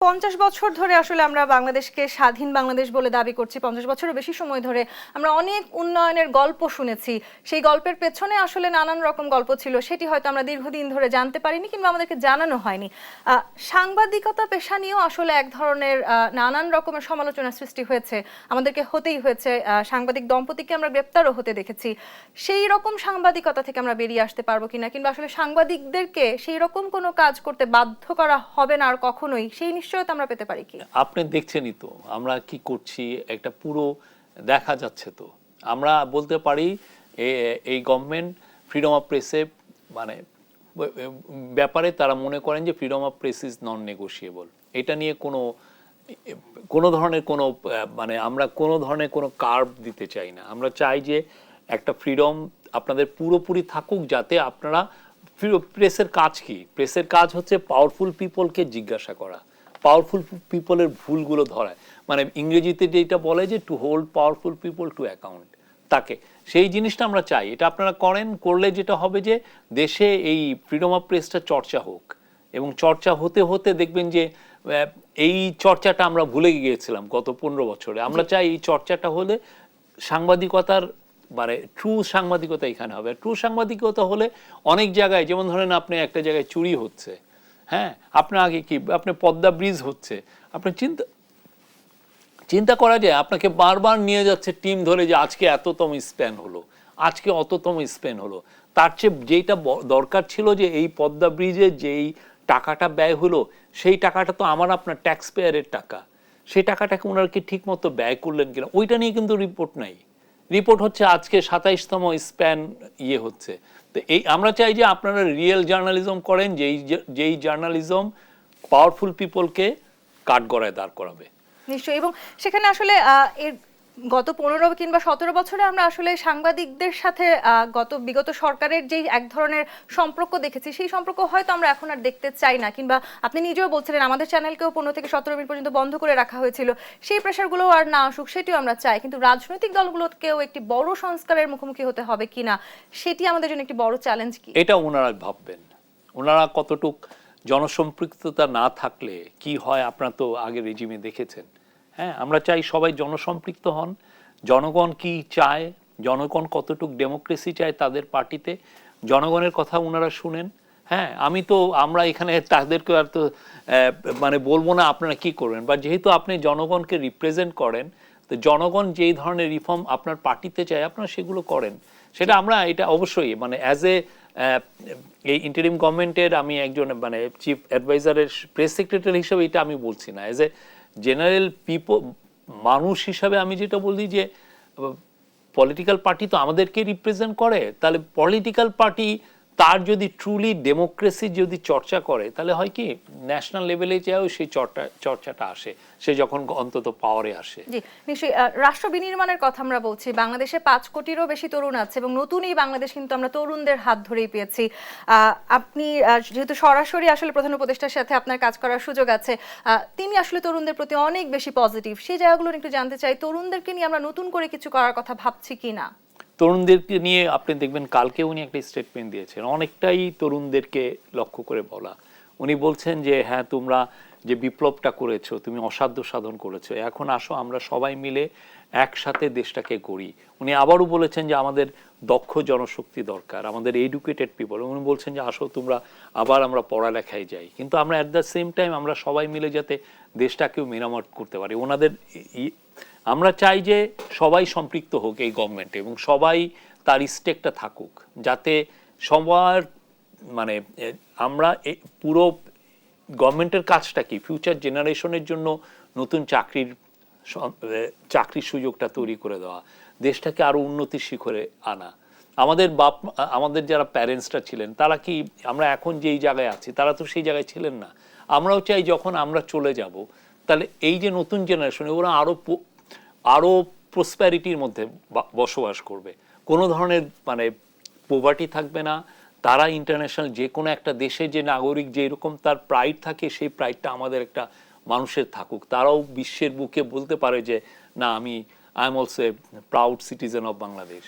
50 বছর ধরে আসলে আমরা বাংলাদেশকে স্বাধীন বাংলাদেশ বলে দাবি করছি। 50 বছরের বেশি সময় ধরে আমরা অনেক উন্নয়নের গল্প শুনেছি। সেই গল্পের পেছনে আসলে নানান রকম গল্প ছিল, সেটি হয়তো আমরা দীর্ঘদিন ধরে জানতে পারিনি কিংবা আমাদেরকে জানানো হয়নি। সাংবাদিকতা পেশা নিয়েও আসলে এক ধরনের নানান রকমের সমালোচনা সৃষ্টি হয়েছে, আমাদেরকে হতেই হয়েছে। সাংবাদিক দম্পতিকে আমরা গ্রেপ্তারও হতে দেখেছি। সেই রকম সাংবাদিকতা থেকে আমরা বেরিয়ে আসতে পারবো কিনা, কিংবা আসলে সাংবাদিকদেরকে সেই রকম কোনো কাজ করতে বাধ্য করা হবে না আর কখনোই, সেই নিশ্চয়তা আমরা পেতে পারি কি? আপনি দেখছেনই তো আমরা কি করছি, একটা পুরো দেখা যাচ্ছে। তো আমরা বলতে পারি এই গভর্নমেন্ট ফ্রিডম অফ প্রেসে মানে ব্যাপারে তারা মনে করেন যে freedom of press is non negotiable. এটা নিয়ে কোনো ধরনের কোনো মানে আমরা কোনো ধরনের কোনো কার্ভ দিতে চাই না। আমরা চাই যে একটা ফ্রিডম আপনাদের পুরোপুরি থাকুক, যাতে আপনারা প্রেসের কাজ কি? প্রেসের কাজ হচ্ছে পাওয়ারফুল পিপলকে জিজ্ঞাসা করা, পাওয়ারফুল পিপলের ভুলগুলো ধরায়, মানে ইংরেজিতে যেটা বলে যে to hold powerful people to account, তাকে সেই জিনিসটা আমরা চাই। এটা আপনারা করলে যেটা হবে যে দেশে এই ফ্রিডম অফ প্রেসটা চর্চা হোক, এবং চর্চা হতে হতে দেখবেন যে এই চর্চাটা আমরা ভুলে গিয়েছিলাম গত 15 বছরে। আমরা চাই এই চর্চাটা হলে সাংবাদিকতার মানে ট্রু সাংবাদিকতা এখানে হবে। ট্রু সাংবাদিকতা হলে অনেক জায়গায়, যেমন ধরেন আপনি একটা জায়গায় চুরি হচ্ছে, হ্যাঁ, আপনার আগে কি আপনি পদ্মা ব্রিজ হচ্ছে, আপনি চিন্তা করা যায়, আপনাকে বারবার নিয়ে যাচ্ছে টিম ধরে যে আজকে এততম স্প্যান হলো, আজকে অততম স্প্যান হলো। তার চেয়ে যেটা দরকার ছিল যে এই পদ্মা ব্রিজে যেই টাকাটা ব্যয় হলো, সেই টাকাটা তো আমার আপনার ট্যাক্স পেয়ারের টাকা, সেই টাকাটাকে ওনারা কি ঠিক মতো ব্যয় করলেন কিনা, ওইটা নিয়ে কিন্তু রিপোর্ট নাই। রিপোর্ট হচ্ছে আজকে 27তম স্প্যান হচ্ছে। তো এই আমরা চাই যে আপনারা রিয়েল জার্নালিজম করেন, যেই জার্নালিজম পাওয়ারফুল পিপলকে কাঠগড়ায় দাঁড় করাবে। নিশ্চয়ই। এবং সেখানে আসলে এর গত 15 কিংবা 17 বছরে আমরা আসলে সাংবাদিকদের সাথে বিগত সরকারের যেই এক ধরনের সম্পর্ক দেখেছি, সেই সম্পর্ক হয়তো আমরা এখন আর দেখতে চাই না। কিংবা আপনি নিজেও বলছিলেন আমাদের চ্যানেলকেও 15 থেকে 17 মিনিট পর্যন্ত বন্ধ করে রাখা হয়েছিল, সেই প্রেশারগুলো আর না আসুক সেটিও আমরা চাই। কিন্তু রাজনৈতিক দলগুলোকেও একটি বড় সংস্কারের মুখোমুখি হতে হবে কিনা, সেটি আমাদের জন্য একটি বড় চ্যালেঞ্জ। কি এটা ওনারা ভাববেন, ওনারা কতটুক জনসম্পৃক্ততা না থাকলে কি হয় আপনারা তো আগে রেজিমে দেখেছেন। হ্যাঁ, আমরা চাই সবাই জনসম্পৃক্ত হন, জনগণ কি চায়, জনগণ কতটুক ডেমোক্রেসি চায় তাদের পার্টিতে, জনগণের কথা ওনারা শুনেন। হ্যাঁ, আমরা এখানে তাদেরকে আর তো মানে বলবো না আপনারা কি করবেন, বা যেহেতু আপনি জনগণকে রিপ্রেজেন্ট করেন, তো জনগণ যেই ধরনের রিফর্ম আপনার পার্টিতে চায় আপনারা সেগুলো করেন। সেটা আমরা এটা অবশ্যই মানে অ্যাজ এই ইন্টারিম গভর্নমেন্টের আমি একজন মানে চিফ অ্যাডভাইজারের প্রেস সেক্রেটারি হিসেবে এটা আমি বলছি না, অ্যাজ এ জেনারেল মানুষ হিসাবে আমি যেটা বলি যে পলিটিক্যাল পার্টি তো আমাদেরকে রিপ্রেজেন্ট করে, তাহলে পলিটিক্যাল পার্টি তার যদি ট্রুলি ডেমোক্রেসি যদি চর্চা করে, তাহলে হয় কি ন্যাশনাল লেভেলে যাও সেই চর্চাটা আসে, সে যখন অন্তত পাওয়ারে আসে। জি নিশ্চয়ই। রাষ্ট্র বিনির্মাণের কথা আমরা বলছি, বাংলাদেশে 5 কোটিরও বেশি তরুণ আছে এবং নতুন এই বাংলাদেশ কিন্তু আমরা তরুণদের হাত ধরেই পেয়েছি। আপনি যেহেতু সরাসরি আসলে প্রধান উপদেষ্টার সাথে আপনার কাজ করার সুযোগ আছে, তিনি আসলে তরুণদের প্রতি অনেক বেশি পজিটিভ। সেই জায়গাগুলো একটু জানতে চাই, তরুণদেরকে নিয়ে আমরা নতুন করে কিছু করার কথা ভাবছি কিনা। তরুণদেরকে নিয়ে আপনি দেখবেন কালকে উনি একটা স্টেটমেন্ট দিয়েছেন, অনেকটাই তরুণদেরকে লক্ষ্য করে বলা। উনি বলছেন যে হ্যাঁ, তোমরা যে বিপ্লবটা করেছো, তুমি অসাধ্য সাধন করেছো, এখন আসো আমরা সবাই মিলে একসাথে দেশটাকে গড়ি। উনি আবারও বলেছেন যে আমাদের দক্ষ জনশক্তি দরকার, আমাদের এডুকেটেড পিপল। উনি বলছেন যে আসো তোমরা আবার আমরা পড়ালেখায় যাই, কিন্তু আমরা অ্যাট দ্য সেম টাইম আমরা সবাই মিলে যাতে দেশটাকেও মেরামত করতে পারি। ওনাদের আমরা চাই যে সবাই সম্পৃক্ত হোক এই গভর্নমেন্টে, এবং সবাই তার স্টেকটা থাকুক, যাতে সবার মানে আমরা পুরো গভর্নমেন্টের কাজটা কি ফিউচার জেনারেশনের জন্য নতুন চাকরির সুযোগটা তৈরি করে দেওয়া, দেশটাকে আরো উন্নতির শিখরে আনা। আমাদের যারা প্যারেন্টসরা ছিলেন তারা কি আমরা এখন যেই জায়গায় আছি তারা তো সেই জায়গায় ছিলেন না। আমরাও চাই যখন আমরা চলে যাব, তাহলে এই যে নতুন জেনারেশনে ওরা আরো প্রসপ্যারিটির মধ্যে বসবাস করবে, কোনো ধরনের মানে পোভার্টি থাকবে না। তারা ইন্টারন্যাশনাল যে কোনো একটা দেশে যে নাগরিক যেরকম তার প্রাইড থাকে, সেই প্রাইডটা আমাদের একটা মানুষের থাকুক, তারাও বিশ্বের বুকে বলতে পারে যে না, I am also a proud citizen of Bangladesh.